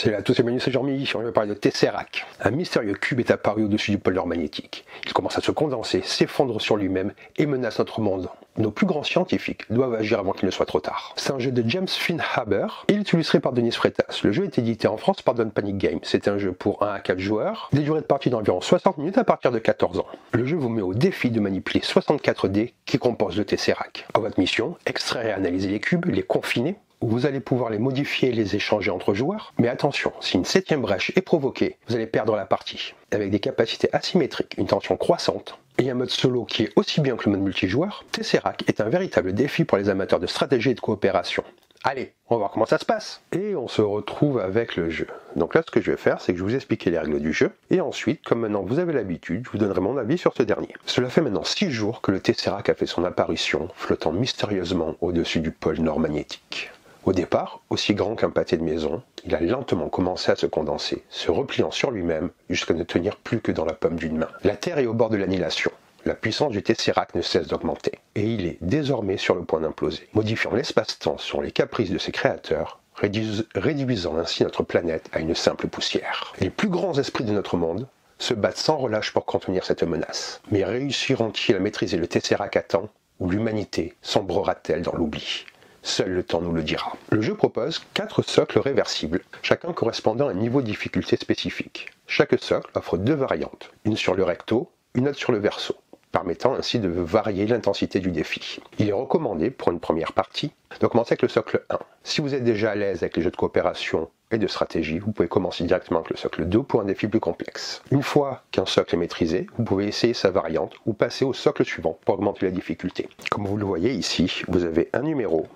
Salut à tous, c'est Manu, c'est Jean-Mi, on va parler de Tesseract. Un mystérieux cube est apparu au-dessus du pôle nord magnétique. Il commence à se condenser, s'effondre sur lui-même et menace notre monde. Nos plus grands scientifiques doivent agir avant qu'il ne soit trop tard. C'est un jeu de James Finhaber et il est illustré par Denis Freitas. Le jeu est édité en France par Don't Panic Games. C'est un jeu pour 1 à 4 joueurs, des durées de partie d'environ 60 minutes à partir de 14 ans. Le jeu vous met au défi de manipuler 64 dés qui composent le Tesseract. À votre mission, extraire et analyser les cubes, les confiner. Vous allez pouvoir les modifier et les échanger entre joueurs, mais attention, si une 7ème brèche est provoquée, vous allez perdre la partie. Avec des capacités asymétriques, une tension croissante, et un mode solo qui est aussi bien que le mode multijoueur, Tesseract est un véritable défi pour les amateurs de stratégie et de coopération. Allez, on va voir comment ça se passe. Et on se retrouve avec le jeu. Donc là, ce que je vais faire, c'est que je vais vous expliquer les règles du jeu, et ensuite, comme maintenant vous avez l'habitude, je vous donnerai mon avis sur ce dernier. Cela fait maintenant 6 jours que le Tesseract a fait son apparition, flottant mystérieusement au-dessus du pôle nord magnétique. Au départ, aussi grand qu'un pâté de maison, il a lentement commencé à se condenser, se repliant sur lui-même jusqu'à ne tenir plus que dans la paume d'une main. La Terre est au bord de l'annihilation. La puissance du Tesseract ne cesse d'augmenter, et il est désormais sur le point d'imploser, modifiant l'espace-temps sur les caprices de ses créateurs, réduisant ainsi notre planète à une simple poussière. Les plus grands esprits de notre monde se battent sans relâche pour contenir cette menace. Mais réussiront-ils à maîtriser le Tesseract à temps, ou l'humanité sombrera-t-elle dans l'oubli ? Seul le temps nous le dira. Le jeu propose 4 socles réversibles, chacun correspondant à un niveau de difficulté spécifique. Chaque socle offre 2 variantes, une sur le recto, une autre sur le verso, permettant ainsi de varier l'intensité du défi. Il est recommandé, pour une première partie, de commencer avec le socle 1. Si vous êtes déjà à l'aise avec les jeux de coopération et de stratégie, vous pouvez commencer directement avec le socle 2 pour un défi plus complexe. Une fois qu'un socle est maîtrisé, vous pouvez essayer sa variante ou passer au socle suivant pour augmenter la difficulté. Comme vous le voyez ici, vous avez un numéro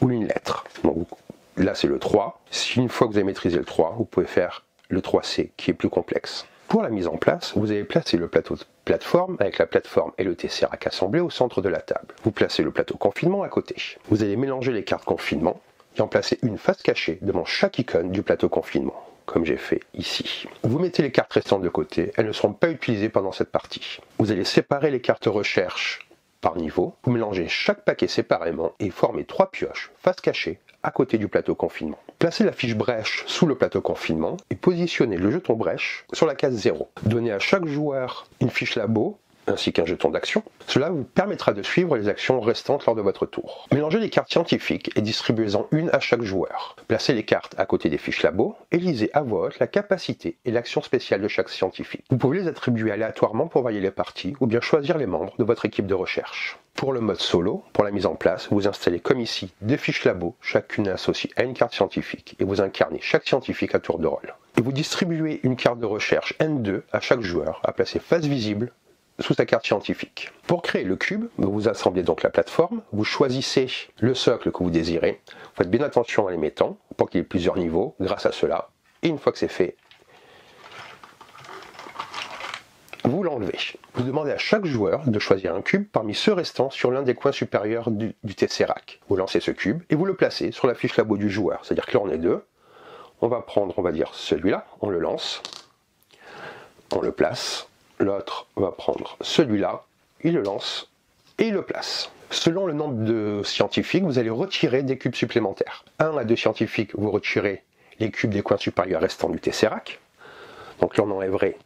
ou une lettre. Donc là c'est le 3. Si une fois que vous avez maîtrisé le 3, vous pouvez faire le 3C qui est plus complexe. Pour la mise en place, vous avez placé le plateau de plateforme avec la plateforme et le Tesseract assemblé au centre de la table. Vous placez le plateau confinement à côté. Vous allez mélanger les cartes confinement et en placer une face cachée devant chaque icône du plateau confinement, comme j'ai fait ici. Vous mettez les cartes restantes de côté, elles ne seront pas utilisées pendant cette partie. Vous allez séparer les cartes recherche par niveau, vous mélangez chaque paquet séparément et formez 3 pioches face cachée à côté du plateau confinement. Placez la fiche brèche sous le plateau confinement et positionnez le jeton brèche sur la case 0. Donnez à chaque joueur une fiche labo ainsi qu'un jeton d'action. Cela vous permettra de suivre les actions restantes lors de votre tour. Mélangez les cartes scientifiques et distribuez-en une à chaque joueur. Placez les cartes à côté des fiches labo et lisez à voix haute la capacité et l'action spéciale de chaque scientifique. Vous pouvez les attribuer aléatoirement pour varier les parties ou bien choisir les membres de votre équipe de recherche. Pour le mode solo, pour la mise en place, vous installez comme ici 2 fiches labo, chacune associée à une carte scientifique, et vous incarnez chaque scientifique à tour de rôle. Et vous distribuez une carte de recherche N2 à chaque joueur, à placer face visible sous sa carte scientifique. Pour créer le cube, vous assemblez donc la plateforme, vous choisissez le socle que vous désirez, vous faites bien attention à les mettant pour qu'il y ait plusieurs niveaux grâce à cela, et une fois que c'est fait, vous l'enlevez. Vous demandez à chaque joueur de choisir un cube parmi ceux restants sur l'un des coins supérieurs du Tesseract. Vous lancez ce cube et vous le placez sur la fiche labo du joueur, c'est-à-dire que là on est 2. On va prendre, on va dire celui-là, on le lance, on le place. L'autre va prendre celui-là, il le lance et il le place. Selon le nombre de scientifiques, vous allez retirer des cubes supplémentaires. 1 à 2 scientifiques, vous retirez les cubes des coins supérieurs restants du Tesseract. Donc là on enlèverait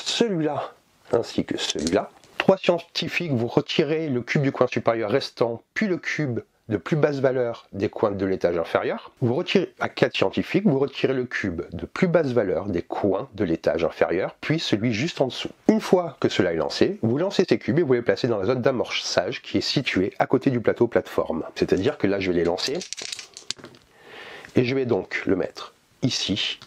celui-là ainsi que celui-là. 3 scientifiques, vous retirez le cube du coin supérieur restant, puis le cube de plus basse valeur des coins de l'étage inférieur. Vous retirez à 4 scientifiques, vous retirez le cube de plus basse valeur des coins de l'étage inférieur, puis celui juste en dessous. Une fois que cela est lancé, vous lancez ces cubes et vous les placez dans la zone d'amorçage qui est située à côté du plateau plateforme. C'est-à-dire que là je vais les lancer et je vais donc le mettre ici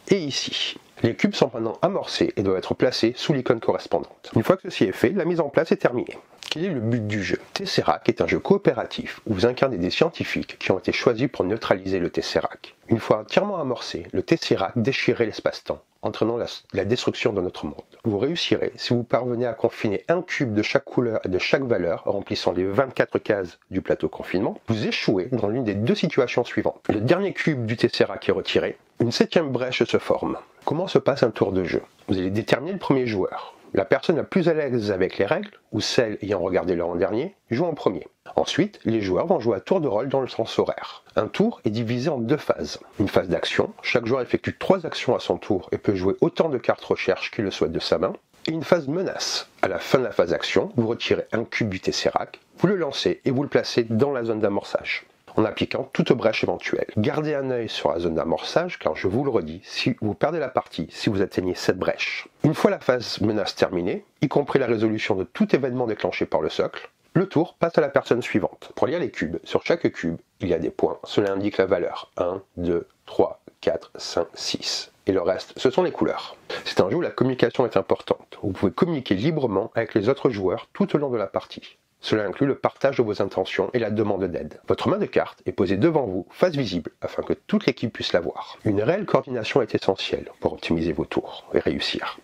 et ici. Les cubes sont maintenant amorcés et doivent être placés sous l'icône correspondante. Une fois que ceci est fait, la mise en place est terminée. Quel est le but du jeu ? Tesseract est un jeu coopératif où vous incarnez des scientifiques qui ont été choisis pour neutraliser le Tesseract. Une fois entièrement amorcé, le Tesseract déchirerait l'espace-temps, entraînant la destruction de notre monde. Vous réussirez si vous parvenez à confiner un cube de chaque couleur et de chaque valeur, remplissant les 24 cases du plateau confinement. Vous échouez dans l'une des 2 situations suivantes. Le dernier cube du Tesseract est retiré, une 7ème brèche se forme. Comment se passe un tour de jeu ? Vous allez déterminer le premier joueur. La personne la plus à l'aise avec les règles, ou celle ayant regardé l'avant-dernier, joue en premier. Ensuite, les joueurs vont jouer à tour de rôle dans le sens horaire. Un tour est divisé en 2 phases. Une phase d'action, chaque joueur effectue 3 actions à son tour et peut jouer autant de cartes recherche qu'il le souhaite de sa main. Et une phase menace. À la fin de la phase d'action, vous retirez un cube du Tesseract, vous le lancez et vous le placez dans la zone d'amorçage, en appliquant toute brèche éventuelle. Gardez un œil sur la zone d'amorçage car je vous le redis, si vous perdez la partie, si vous atteignez cette brèche. Une fois la phase menace terminée, y compris la résolution de tout événement déclenché par le socle, le tour passe à la personne suivante. Pour lire les cubes, sur chaque cube, il y a des points. Cela indique la valeur 1, 2, 3, 4, 5, 6. Et le reste, ce sont les couleurs. C'est un jeu où la communication est importante. Vous pouvez communiquer librement avec les autres joueurs tout au long de la partie. Cela inclut le partage de vos intentions et la demande d'aide. Votre main de cartes est posée devant vous, face visible, afin que toute l'équipe puisse la voir. Une réelle coordination est essentielle pour optimiser vos tours et réussir.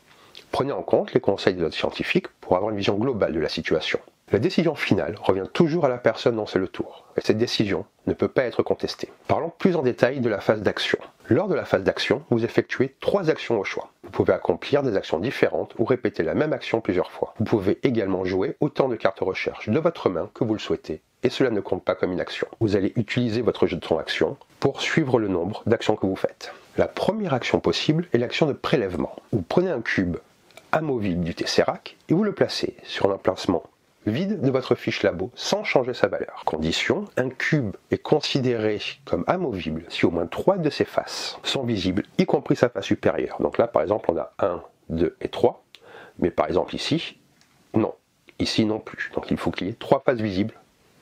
Prenez en compte les conseils des autres scientifiques pour avoir une vision globale de la situation. La décision finale revient toujours à la personne dont c'est le tour, et cette décision ne peut pas être contestée. Parlons plus en détail de la phase d'action. Lors de la phase d'action, vous effectuez 3 actions au choix. Vous pouvez accomplir des actions différentes ou répéter la même action plusieurs fois. Vous pouvez également jouer autant de cartes recherche de votre main que vous le souhaitez, et cela ne compte pas comme une action. Vous allez utiliser votre jeton action pour suivre le nombre d'actions que vous faites. La première action possible est l'action de prélèvement. Vous prenez un cube amovible du Tesseract et vous le placez sur un emplacement vide de votre fiche labo sans changer sa valeur. Condition, un cube est considéré comme amovible si au moins 3 de ses faces sont visibles, y compris sa face supérieure. Donc là, par exemple, on a 1, 2 et 3, mais par exemple ici, non. Ici non plus. Donc il faut qu'il y ait 3 faces visibles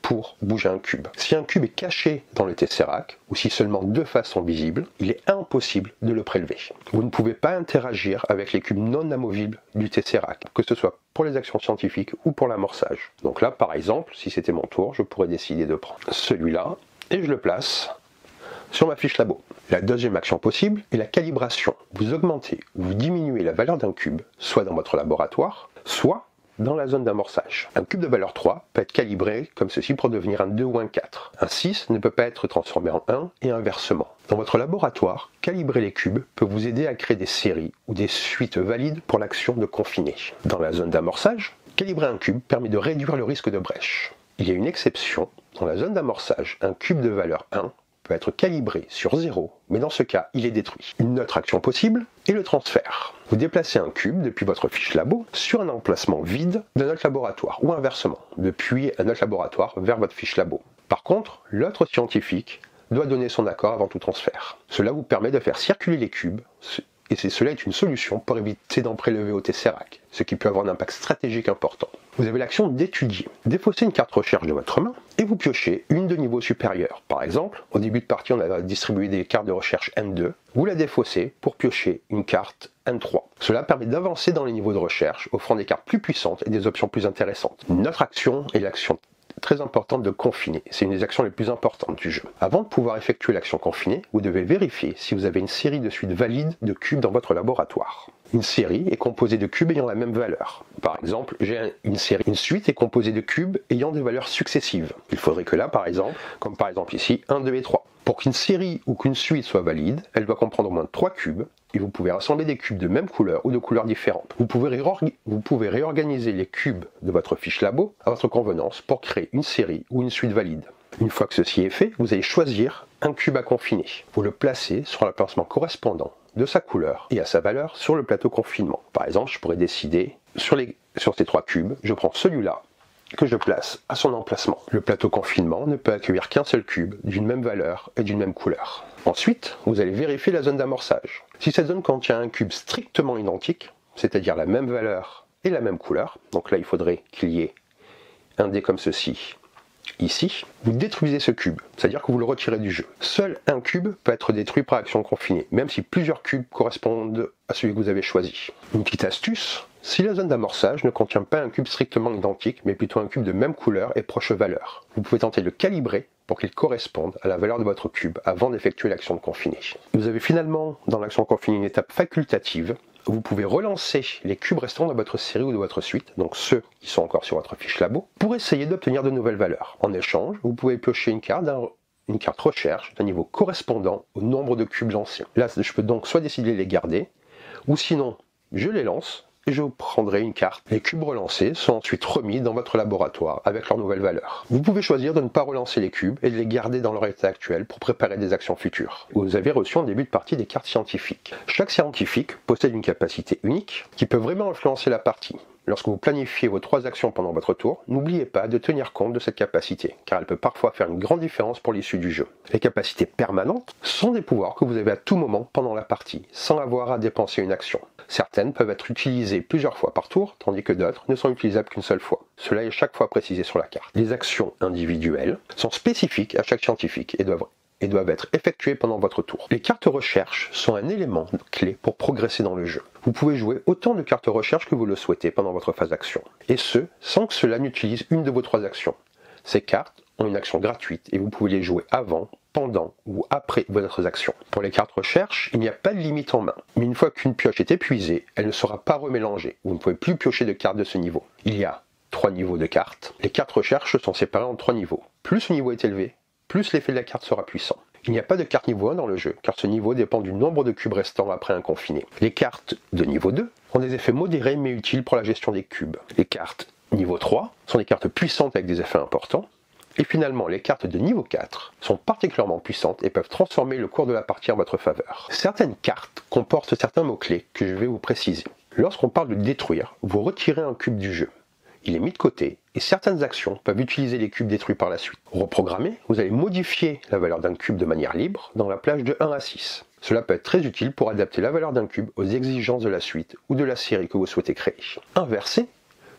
pour bouger un cube. Si un cube est caché dans le Tesseract, ou si seulement 2 faces sont visibles, il est impossible de le prélever. Vous ne pouvez pas interagir avec les cubes non amovibles du Tesseract, que ce soit pour les actions scientifiques ou pour l'amorçage. Donc là, par exemple, si c'était mon tour, je pourrais décider de prendre celui-là, et je le place sur ma fiche labo. La deuxième action possible est la calibration. Vous augmentez ou vous diminuez la valeur d'un cube, soit dans votre laboratoire, soit dans la zone d'amorçage. Un cube de valeur 3 peut être calibré comme ceci pour devenir un 2 ou un 4. Un 6 ne peut pas être transformé en 1 et inversement. Dans votre laboratoire, calibrer les cubes peut vous aider à créer des séries ou des suites valides pour l'action de confiner. Dans la zone d'amorçage, calibrer un cube permet de réduire le risque de brèche. Il y a une exception. Dans la zone d'amorçage, un cube de valeur 1 peut être calibré sur 0, mais dans ce cas, il est détruit. Une autre action possible est le transfert. Vous déplacez un cube depuis votre fiche labo sur un emplacement vide d'un autre laboratoire, ou inversement, depuis un autre laboratoire vers votre fiche labo. Par contre, l'autre scientifique doit donner son accord avant tout transfert. Cela vous permet de faire circuler les cubes, et cela est une solution pour éviter d'en prélever au Tesseract, ce qui peut avoir un impact stratégique important. Vous avez l'action d'étudier. Défaussez une carte recherche de votre main et vous piochez une de niveau supérieur. Par exemple, au début de partie, on a distribué des cartes de recherche N2. Vous la défaussez pour piocher une carte N3. Cela permet d'avancer dans les niveaux de recherche, offrant des cartes plus puissantes et des options plus intéressantes. Notre action est l'action très importante de confiner. C'est une des actions les plus importantes du jeu. Avant de pouvoir effectuer l'action confinée, vous devez vérifier si vous avez une série de suites valides de cubes dans votre laboratoire. Une série est composée de cubes ayant la même valeur. Par exemple, j'ai une suite est composée de cubes ayant des valeurs successives. Il faudrait que là, par exemple, comme par exemple ici, 1, 2 et 3. Pour qu'une série ou qu'une suite soit valide, elle doit comprendre au moins 3 cubes, et vous pouvez rassembler des cubes de même couleur ou de couleurs différentes. Vous pouvez réorganiser les cubes de votre fiche labo à votre convenance pour créer une série ou une suite valide. Une fois que ceci est fait, vous allez choisir un cube à confiner. Vous le placez sur l'emplacement correspondant de sa couleur et à sa valeur sur le plateau confinement. Par exemple, je pourrais décider, sur ces 3 cubes, je prends celui-là, que je place à son emplacement. Le plateau confinement ne peut accueillir qu'un seul cube d'une même valeur et d'une même couleur. Ensuite, vous allez vérifier la zone d'amorçage. Si cette zone contient un cube strictement identique, c'est-à-dire la même valeur et la même couleur, donc là il faudrait qu'il y ait un dé comme ceci, ici, vous détruisez ce cube, c'est-à-dire que vous le retirez du jeu. Seul un cube peut être détruit par action confinée, même si plusieurs cubes correspondent à celui que vous avez choisi. Une petite astuce, si la zone d'amorçage ne contient pas un cube strictement identique, mais plutôt un cube de même couleur et proche valeur, vous pouvez tenter de le calibrer pour qu'il corresponde à la valeur de votre cube avant d'effectuer l'action de confiner. Vous avez finalement, dans l'action confinée, une étape facultative. Vous pouvez relancer les cubes restants de votre série ou de votre suite, donc ceux qui sont encore sur votre fiche labo, pour essayer d'obtenir de nouvelles valeurs. En échange, vous pouvez piocher une carte recherche d'un niveau correspondant au nombre de cubes anciens. Là, je peux donc soit décider de les garder, ou sinon, je les lance, et je prendrai une carte. Les cubes relancés sont ensuite remis dans votre laboratoire avec leur nouvelle valeur. Vous pouvez choisir de ne pas relancer les cubes et de les garder dans leur état actuel pour préparer des actions futures. Vous avez reçu en début de partie des cartes scientifiques. Chaque scientifique possède une capacité unique qui peut vraiment influencer la partie. Lorsque vous planifiez vos 3 actions pendant votre tour, n'oubliez pas de tenir compte de cette capacité, car elle peut parfois faire une grande différence pour l'issue du jeu. Les capacités permanentes sont des pouvoirs que vous avez à tout moment pendant la partie, sans avoir à dépenser une action. Certaines peuvent être utilisées plusieurs fois par tour, tandis que d'autres ne sont utilisables qu'une seule fois. Cela est chaque fois précisé sur la carte. Les actions individuelles sont spécifiques à chaque scientifique et doivent être effectuées pendant votre tour. Les cartes recherche sont un élément clé pour progresser dans le jeu. Vous pouvez jouer autant de cartes recherche que vous le souhaitez pendant votre phase d'action, et ce, sans que cela n'utilise une de vos 3 actions. Ces cartes ont une action gratuite et vous pouvez les jouer avant, pendant ou après vos autres actions. Pour les cartes recherche, il n'y a pas de limite en main, mais une fois qu'une pioche est épuisée, elle ne sera pas remélangée. Vous ne pouvez plus piocher de cartes de ce niveau. Il y a 3 niveaux de cartes. Les cartes recherche sont séparées en 3 niveaux. Plus le niveau est élevé, plus l'effet de la carte sera puissant. Il n'y a pas de carte niveau 1 dans le jeu, car ce niveau dépend du nombre de cubes restants après un confiné. Les cartes de niveau 2 ont des effets modérés mais utiles pour la gestion des cubes. Les cartes niveau 3 sont des cartes puissantes avec des effets importants. Et finalement, les cartes de niveau 4 sont particulièrement puissantes et peuvent transformer le cours de la partie en votre faveur. Certaines cartes comportent certains mots-clés que je vais vous préciser. Lorsqu'on parle de détruire, vous retirez un cube du jeu. Il est mis de côté et certaines actions peuvent utiliser les cubes détruits par la suite. Reprogrammer, vous allez modifier la valeur d'un cube de manière libre dans la plage de 1 à 6. Cela peut être très utile pour adapter la valeur d'un cube aux exigences de la suite ou de la série que vous souhaitez créer. Inverser,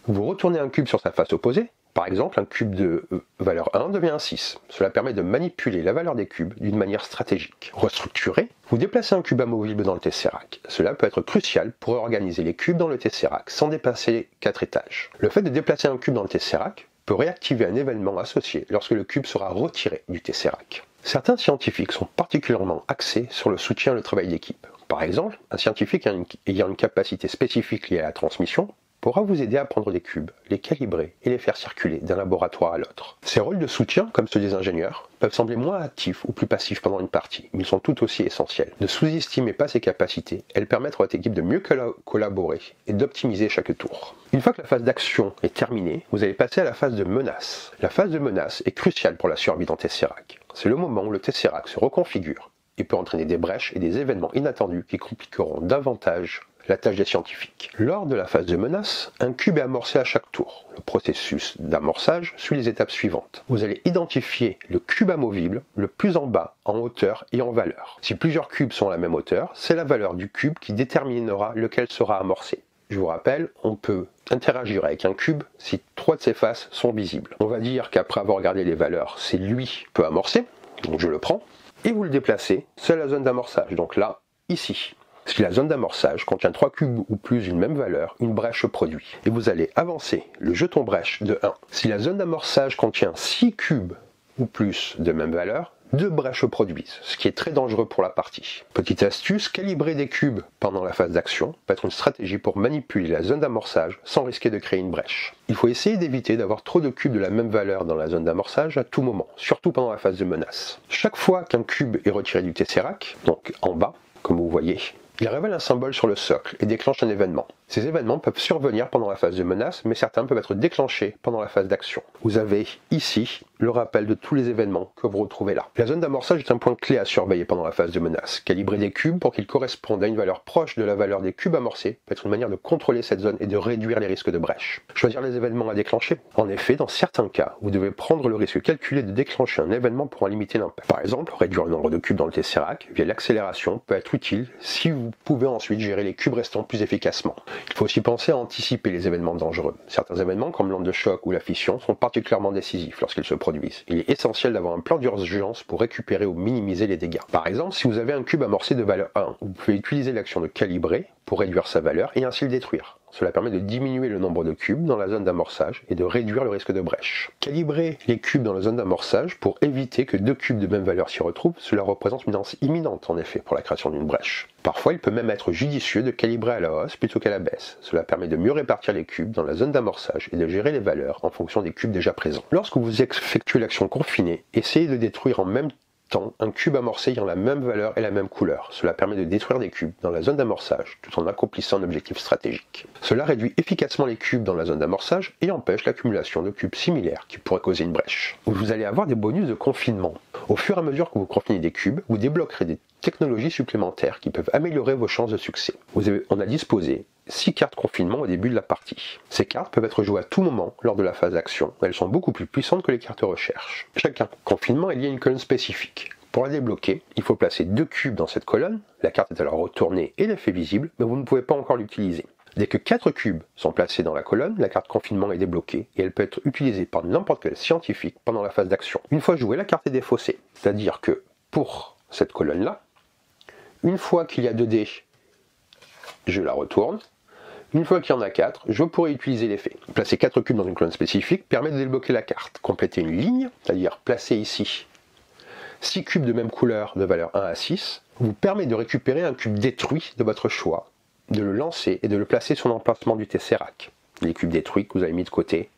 vous retournez un cube sur sa face opposée. Par exemple, un cube de valeur 1 devient un 6. Cela permet de manipuler la valeur des cubes d'une manière stratégique. Restructurer, vous déplacez un cube amovible dans le Tesseract. Cela peut être crucial pour organiser les cubes dans le Tesseract sans dépasser 4 étages. Le fait de déplacer un cube dans le Tesseract peut réactiver un événement associé lorsque le cube sera retiré du Tesseract. Certains scientifiques sont particulièrement axés sur le soutien et le travail d'équipe. Par exemple, un scientifique ayant une capacité spécifique liée à la transmission pourra vous aider à prendre des cubes, les calibrer et les faire circuler d'un laboratoire à l'autre. Ces rôles de soutien, comme ceux des ingénieurs, peuvent sembler moins actifs ou plus passifs pendant une partie, mais ils sont tout aussi essentiels. Ne sous-estimez pas ces capacités, elles permettent à votre équipe de mieux collaborer et d'optimiser chaque tour. Une fois que la phase d'action est terminée, vous allez passer à la phase de menace. La phase de menace est cruciale pour la survie dans Tesseract. C'est le moment où le Tesseract se reconfigure et peut entraîner des brèches et des événements inattendus qui compliqueront davantage la tâche des scientifiques. Lors de la phase de menace, un cube est amorcé à chaque tour. Le processus d'amorçage suit les étapes suivantes. Vous allez identifier le cube amovible le plus en bas, en hauteur et en valeur. Si plusieurs cubes sont à la même hauteur, c'est la valeur du cube qui déterminera lequel sera amorcé. Je vous rappelle, on peut interagir avec un cube si 3 de ses faces sont visibles. On va dire qu'après avoir regardé les valeurs, c'est lui qui peut amorcer, donc je le prends, et vous le déplacez, c'est la zone d'amorçage, donc là, ici. Si la zone d'amorçage contient 3 cubes ou plus d'une même valeur, une brèche se produit. Et vous allez avancer le jeton brèche de 1. Si la zone d'amorçage contient 6 cubes ou plus de même valeur, 2 brèches se produisent, ce qui est très dangereux pour la partie. Petite astuce, calibrer des cubes pendant la phase d'action peut être une stratégie pour manipuler la zone d'amorçage sans risquer de créer une brèche. Il faut essayer d'éviter d'avoir trop de cubes de la même valeur dans la zone d'amorçage à tout moment, surtout pendant la phase de menace. Chaque fois qu'un cube est retiré du Tesseract, donc en bas, comme vous voyez, il révèle un symbole sur le socle et déclenche un événement. Ces événements peuvent survenir pendant la phase de menace, mais certains peuvent être déclenchés pendant la phase d'action. Vous avez ici le rappel de tous les événements que vous retrouvez là. La zone d'amorçage est un point clé à surveiller pendant la phase de menace. Calibrer des cubes pour qu'ils correspondent à une valeur proche de la valeur des cubes amorcés peut être une manière de contrôler cette zone et de réduire les risques de brèche. Choisir les événements à déclencher. En effet, dans certains cas, vous devez prendre le risque calculé de déclencher un événement pour en limiter l'impact. Par exemple, réduire le nombre de cubes dans le Tesseract via l'accélération peut être utile si vous pouvez ensuite gérer les cubes restants plus efficacement. Il faut aussi penser à anticiper les événements dangereux. Certains événements, comme l'onde de choc ou la fission, sont particulièrement décisifs lorsqu'ils se produisent. Il est essentiel d'avoir un plan d'urgence pour récupérer ou minimiser les dégâts. Par exemple, si vous avez un cube amorcé de valeur 1, vous pouvez utiliser l'action de calibrer pour réduire sa valeur et ainsi le détruire. Cela permet de diminuer le nombre de cubes dans la zone d'amorçage et de réduire le risque de brèche. Calibrer les cubes dans la zone d'amorçage pour éviter que 2 cubes de même valeur s'y retrouvent, cela représente une menace imminente en effet pour la création d'une brèche. Parfois, il peut même être judicieux de calibrer à la hausse plutôt qu'à la baisse. Cela permet de mieux répartir les cubes dans la zone d'amorçage et de gérer les valeurs en fonction des cubes déjà présents. Lorsque vous effectuez l'action confinée, essayez de détruire en même temps un cube amorcé ayant la même valeur et la même couleur. Cela permet de détruire des cubes dans la zone d'amorçage tout en accomplissant un objectif stratégique. Cela réduit efficacement les cubes dans la zone d'amorçage et empêche l'accumulation de cubes similaires qui pourraient causer une brèche. Vous allez avoir des bonus de confinement. Au fur et à mesure que vous confinez des cubes, vous débloquerez des technologies supplémentaires qui peuvent améliorer vos chances de succès. On a disposé 6 cartes confinement au début de la partie. Ces cartes peuvent être jouées à tout moment lors de la phase d'action. Elles sont beaucoup plus puissantes que les cartes recherche. Chaque carte confinement est liée à une colonne spécifique. Pour la débloquer, il faut placer 2 cubes dans cette colonne. La carte est alors retournée et l'effet visible, mais vous ne pouvez pas encore l'utiliser. Dès que 4 cubes sont placés dans la colonne, la carte confinement est débloquée et elle peut être utilisée par n'importe quel scientifique pendant la phase d'action. Une fois jouée, la carte est défaussée. C'est-à-dire que pour cette colonne-là, une fois qu'il y a 2 dés, je la retourne. Une fois qu'il y en a 4, je pourrai utiliser l'effet. Placer 4 cubes dans une colonne spécifique permet de débloquer la carte. Compléter une ligne, c'est-à-dire placer ici 6 cubes de même couleur de valeur 1 à 6, vous permet de récupérer un cube détruit de votre choix, de le lancer et de le placer sur l'emplacement du Tesseract. Les cubes détruits que vous avez mis de côté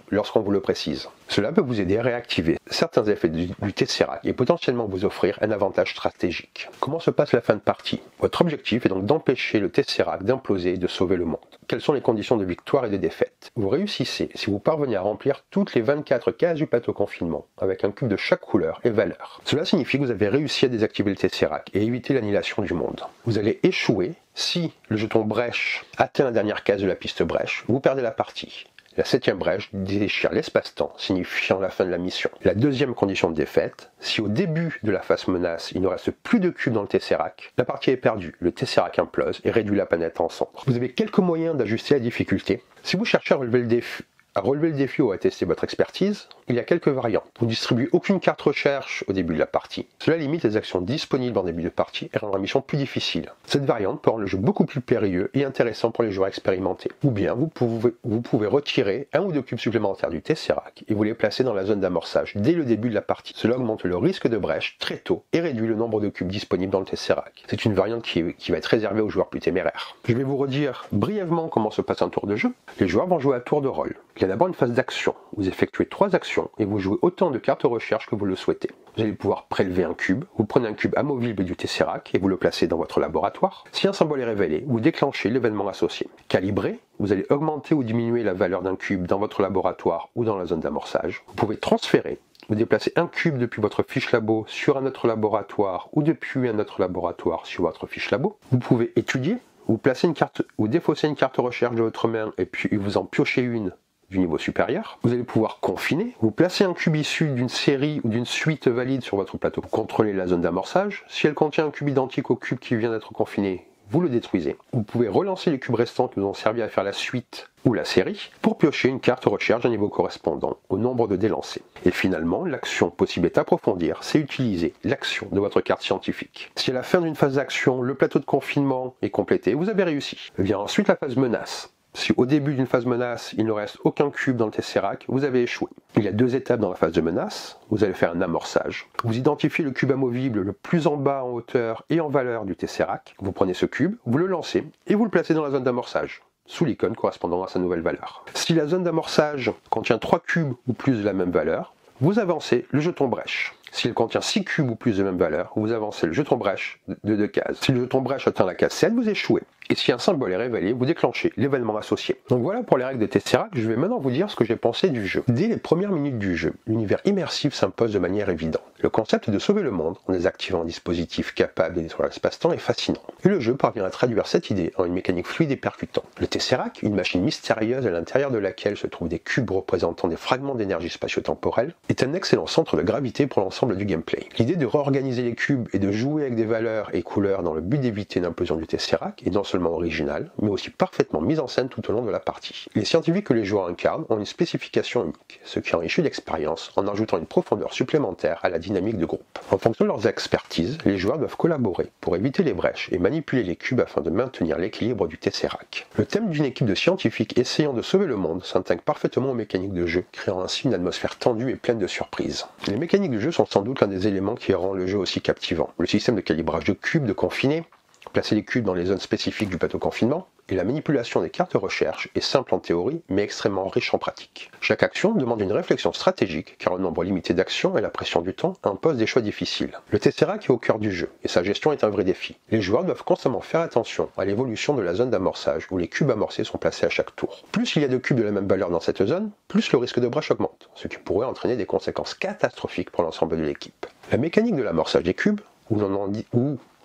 lorsqu'on vous le précise. Cela peut vous aider à réactiver certains effets du Tesseract et potentiellement vous offrir un avantage stratégique. Comment se passe la fin de partie? Votre objectif est donc d'empêcher le Tesseract d'imploser et de sauver le monde. Quelles sont les conditions de victoire et de défaite? Vous réussissez si vous parvenez à remplir toutes les 24 cases du plateau confinement, avec un cube de chaque couleur et valeur. Cela signifie que vous avez réussi à désactiver le Tesseract et éviter l'annihilation du monde. Vous allez échouer si le jeton brèche atteint la dernière case de la piste brèche, vous perdez la partie. La 7e brèche déchire l'espace-temps, signifiant la fin de la mission. La 2e condition de défaite, si au début de la phase menace, il ne reste plus de cubes dans le Tesseract, la partie est perdue, le Tesseract implose et réduit la planète en cendres. Vous avez quelques moyens d'ajuster la difficulté. Si vous cherchez à relever le défi ou à tester votre expertise, il y a quelques variantes. Vous ne distribuez aucune carte recherche au début de la partie. Cela limite les actions disponibles en début de partie et rend la mission plus difficile. Cette variante peut rendre le jeu beaucoup plus périlleux et intéressant pour les joueurs expérimentés. Ou bien vous pouvez retirer 1 ou 2 cubes supplémentaires du Tesseract et vous les placer dans la zone d'amorçage dès le début de la partie. Cela augmente le risque de brèche très tôt et réduit le nombre de cubes disponibles dans le Tesseract. C'est une variante qui va être réservée aux joueurs plus téméraires. Je vais vous redire brièvement comment se passe un tour de jeu. Les joueurs vont jouer à tour de rôle. Il y a d'abord une phase d'action. Vous effectuez 3 actions et vous jouez autant de cartes recherche que vous le souhaitez. Vous allez pouvoir prélever un cube, vous prenez un cube amovible du Tesseract et vous le placez dans votre laboratoire. Si un symbole est révélé, vous déclenchez l'événement associé. Calibrer, vous allez augmenter ou diminuer la valeur d'un cube dans votre laboratoire ou dans la zone d'amorçage. Vous pouvez transférer, vous déplacez un cube depuis votre fiche labo sur un autre laboratoire ou depuis un autre laboratoire sur votre fiche labo. Vous pouvez étudier, vous placez une carte ou défausser une carte recherche de votre main et puis vous en piochez une du niveau supérieur. Vous allez pouvoir confiner, vous placez un cube issu d'une série ou d'une suite valide sur votre plateau. Vous contrôlez la zone d'amorçage. Si elle contient un cube identique au cube qui vient d'être confiné, vous le détruisez. Vous pouvez relancer les cubes restants qui vous ont servi à faire la suite ou la série pour piocher une carte recherche d'un niveau correspondant au nombre de dés lancés. Et finalement, l'action possible est approfondir, c'est utiliser l'action de votre carte scientifique. Si à la fin d'une phase d'action, le plateau de confinement est complété, vous avez réussi. Vient ensuite la phase menace. Si au début d'une phase menace, il ne reste aucun cube dans le Tesseract, vous avez échoué. Il y a 2 étapes dans la phase de menace. Vous allez faire un amorçage. Vous identifiez le cube amovible le plus en bas en hauteur et en valeur du Tesseract. Vous prenez ce cube, vous le lancez et vous le placez dans la zone d'amorçage, sous l'icône correspondant à sa nouvelle valeur. Si la zone d'amorçage contient 3 cubes ou plus de la même valeur, vous avancez le jeton brèche. S'il contient 6 cubes ou plus de même valeur, vous avancez le jeton brèche de 2 cases. Si le jeton brèche atteint la case 7, vous échouez. Et si un symbole est révélé, vous déclenchez l'événement associé. Donc voilà pour les règles de Tesseract, je vais maintenant vous dire ce que j'ai pensé du jeu. Dès les premières minutes du jeu, l'univers immersif s'impose de manière évidente. Le concept de sauver le monde en désactivant un dispositif capable de détruire l'espace-temps est fascinant. Et le jeu parvient à traduire cette idée en une mécanique fluide et percutante. Le Tesseract, une machine mystérieuse à l'intérieur de laquelle se trouvent des cubes représentant des fragments d'énergie spatio-temporelle, est un excellent centre de gravité pour l'ensemble du gameplay. L'idée de réorganiser les cubes et de jouer avec des valeurs et couleurs dans le but d'éviter une implosion du Tesseract est non seulement originale, mais aussi parfaitement mise en scène tout au long de la partie. Les scientifiques que les joueurs incarnent ont une spécification unique, ce qui enrichit l'expérience en ajoutant une profondeur supplémentaire à la dynamique de groupe. En fonction de leurs expertises, les joueurs doivent collaborer pour éviter les brèches et manipuler les cubes afin de maintenir l'équilibre du Tesseract. Le thème d'une équipe de scientifiques essayant de sauver le monde s'intègre parfaitement aux mécaniques de jeu, créant ainsi une atmosphère tendue et pleine de surprises. Les mécaniques de jeu sont sans doute l'un des éléments qui rend le jeu aussi captivant. Le système de calibrage de cubes, de confinés, placer les cubes dans les zones spécifiques du plateau confinement, et la manipulation des cartes recherche est simple en théorie, mais extrêmement riche en pratique. Chaque action demande une réflexion stratégique, car un nombre limité d'actions et la pression du temps imposent des choix difficiles. Le Tesseract est au cœur du jeu, et sa gestion est un vrai défi. Les joueurs doivent constamment faire attention à l'évolution de la zone d'amorçage, où les cubes amorcés sont placés à chaque tour. Plus il y a de cubes de la même valeur dans cette zone, plus le risque de brèche augmente, ce qui pourrait entraîner des conséquences catastrophiques pour l'ensemble de l'équipe. La mécanique de l'amorçage des cubes, où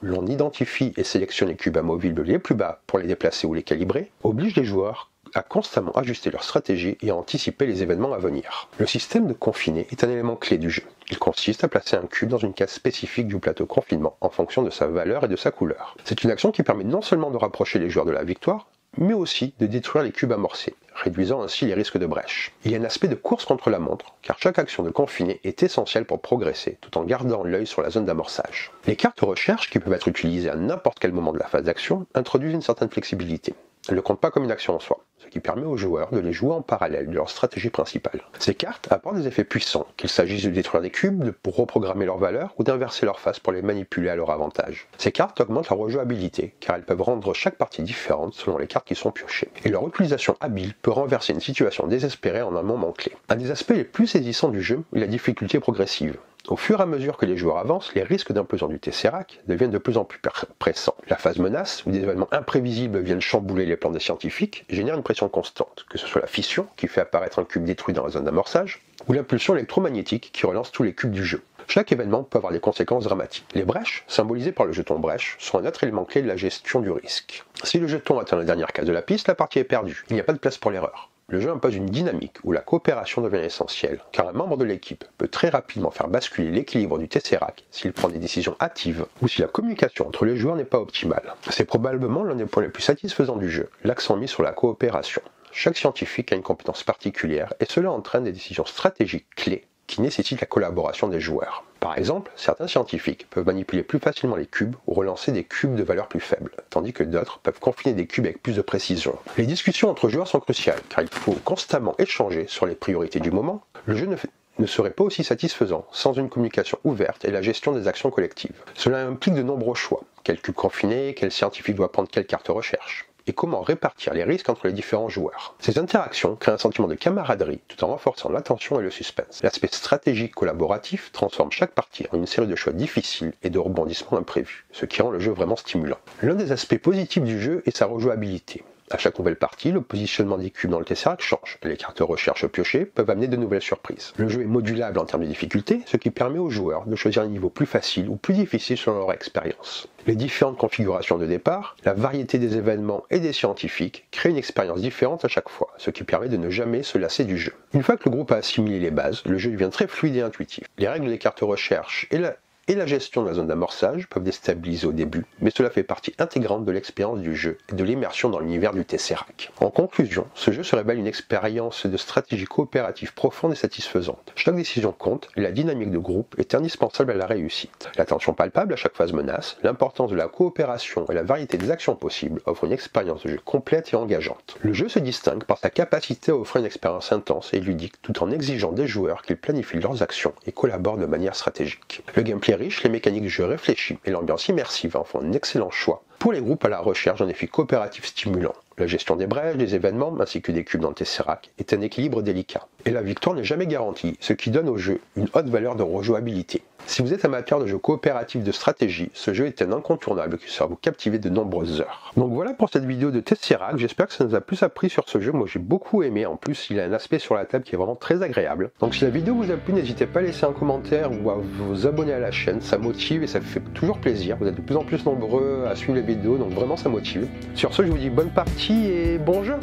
l'on identifie et sélectionne les cubes amovibles les plus bas pour les déplacer ou les calibrer, oblige les joueurs à constamment ajuster leur stratégie et à anticiper les événements à venir. Le système de confiné est un élément clé du jeu. Il consiste à placer un cube dans une case spécifique du plateau confinement en fonction de sa valeur et de sa couleur. C'est une action qui permet non seulement de rapprocher les joueurs de la victoire, mais aussi de détruire les cubes amorcés, réduisant ainsi les risques de brèche. Il y a un aspect de course contre la montre, car chaque action de confiné est essentielle pour progresser, tout en gardant l'œil sur la zone d'amorçage. Les cartes recherche, qui peuvent être utilisées à n'importe quel moment de la phase d'action, introduisent une certaine flexibilité. Elles ne comptent pas comme une action en soi, ce qui permet aux joueurs de les jouer en parallèle de leur stratégie principale. Ces cartes apportent des effets puissants, qu'il s'agisse de détruire des cubes, pour reprogrammer leur valeur, ou d'inverser leur face pour les manipuler à leur avantage. Ces cartes augmentent la rejouabilité, car elles peuvent rendre chaque partie différente selon les cartes qui sont piochées. Et leur utilisation habile peut renverser une situation désespérée en un moment clé. Un des aspects les plus saisissants du jeu est la difficulté progressive. Au fur et à mesure que les joueurs avancent, les risques d'implosion du Tesseract deviennent de plus en plus pressants. La phase menace, où des événements imprévisibles viennent chambouler les plans des scientifiques, génère une pression constante, que ce soit la fission, qui fait apparaître un cube détruit dans la zone d'amorçage, ou l'impulsion électromagnétique, qui relance tous les cubes du jeu. Chaque événement peut avoir des conséquences dramatiques. Les brèches, symbolisées par le jeton brèche, sont un autre élément clé de la gestion du risque. Si le jeton atteint la dernière case de la piste, la partie est perdue. Il n'y a pas de place pour l'erreur. Le jeu impose une dynamique où la coopération devient essentielle, car un membre de l'équipe peut très rapidement faire basculer l'équilibre du Tesseract s'il prend des décisions hâtives ou si la communication entre les joueurs n'est pas optimale. C'est probablement l'un des points les plus satisfaisants du jeu, l'accent mis sur la coopération. Chaque scientifique a une compétence particulière et cela entraîne des décisions stratégiques clés qui nécessitent la collaboration des joueurs. Par exemple, certains scientifiques peuvent manipuler plus facilement les cubes ou relancer des cubes de valeur plus faible, tandis que d'autres peuvent confiner des cubes avec plus de précision. Les discussions entre joueurs sont cruciales, car il faut constamment échanger sur les priorités du moment. Le jeu ne serait pas aussi satisfaisant sans une communication ouverte et la gestion des actions collectives. Cela implique de nombreux choix. Quel cube confiner, quel scientifique doit prendre quelle carte recherche et comment répartir les risques entre les différents joueurs. Ces interactions créent un sentiment de camaraderie tout en renforçant l'attention et le suspense. L'aspect stratégique collaboratif transforme chaque partie en une série de choix difficiles et de rebondissements imprévus, ce qui rend le jeu vraiment stimulant. L'un des aspects positifs du jeu est sa rejouabilité. À chaque nouvelle partie, le positionnement des cubes dans le Tesseract change, et les cartes recherche piochées peuvent amener de nouvelles surprises. Le jeu est modulable en termes de difficulté, ce qui permet aux joueurs de choisir un niveau plus facile ou plus difficile selon leur expérience. Les différentes configurations de départ, la variété des événements et des scientifiques créent une expérience différente à chaque fois, ce qui permet de ne jamais se lasser du jeu. Une fois que le groupe a assimilé les bases, le jeu devient très fluide et intuitif. Les règles des cartes recherche et la gestion de la zone d'amorçage peuvent déstabiliser au début, mais cela fait partie intégrante de l'expérience du jeu et de l'immersion dans l'univers du Tesseract. En conclusion, ce jeu se révèle une expérience de stratégie coopérative profonde et satisfaisante. Chaque décision compte et la dynamique de groupe est indispensable à la réussite. La tension palpable à chaque phase menace, l'importance de la coopération et la variété des actions possibles offrent une expérience de jeu complète et engageante. Le jeu se distingue par sa capacité à offrir une expérience intense et ludique tout en exigeant des joueurs qu'ils planifient leurs actions et collaborent de manière stratégique. Le gameplay riche, les mécaniques du jeu réfléchies et l'ambiance immersive en font un excellent choix pour les groupes à la recherche d'un défi coopératif stimulant. La gestion des brèches, des événements, ainsi que des cubes dans le Tesseract est un équilibre délicat. Et la victoire n'est jamais garantie, ce qui donne au jeu une haute valeur de rejouabilité. Si vous êtes amateur de jeux coopératifs de stratégie, ce jeu est un incontournable qui sera vous captiver de nombreuses heures. Donc voilà pour cette vidéo de Tesseract, j'espère que ça nous a plus appris sur ce jeu, moi j'ai beaucoup aimé, en plus il a un aspect sur la table qui est vraiment très agréable. Donc si la vidéo vous a plu, n'hésitez pas à laisser un commentaire ou à vous abonner à la chaîne, ça motive et ça fait toujours plaisir, vous êtes de plus en plus nombreux à suivre les vidéos, donc vraiment ça motive. Sur ce, je vous dis bonne partie et bon jeu!